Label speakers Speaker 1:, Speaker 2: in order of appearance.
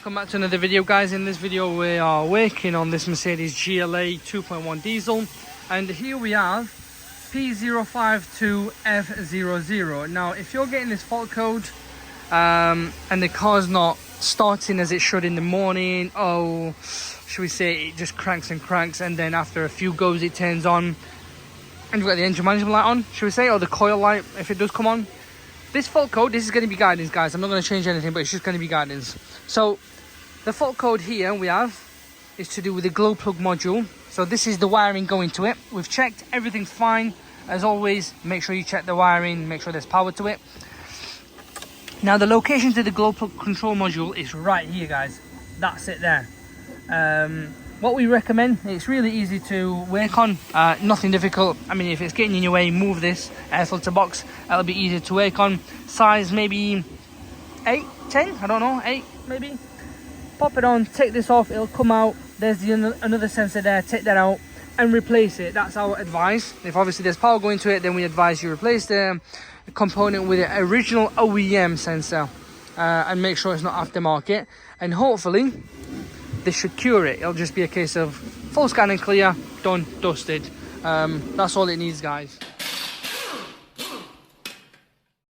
Speaker 1: Welcome back to another video, guys. In this video we are working on this Mercedes GLA 2.1 diesel, and here we have P052F00. Now if you're getting this fault code and the car's not starting as it should in the morning, or should we say it just cranks and cranks, and then after a few goes it turns on, and you've got the engine management light on, should we say, or the coil light if it does come on, this fault code, this is going to be guidance, guys. I'm not going to change anything, but it's just going to be guidance. So the fault code here we have is to do with the glow plug module. So this is the wiring going to it. We've checked, everything's fine. As always, make sure you check the wiring, make sure there's power to it. Now the location to the glow plug control module is right here, guys. That's it there. What we recommend, it's really easy to work on, nothing difficult. I mean, if it's getting in your way, move this air filter box, it'll be easy to work on. Size maybe 8, 10, I don't know, 8 maybe. Pop it on, take this off, it'll come out. There's another sensor there, take that out and replace it. That's our advice. If obviously there's power going to it, then we advise you replace the component with the original OEM sensor and make sure it's not aftermarket, and hopefully this should cure it. It'll just be a case of full scan and clear, done, dusted. That's all it needs, guys.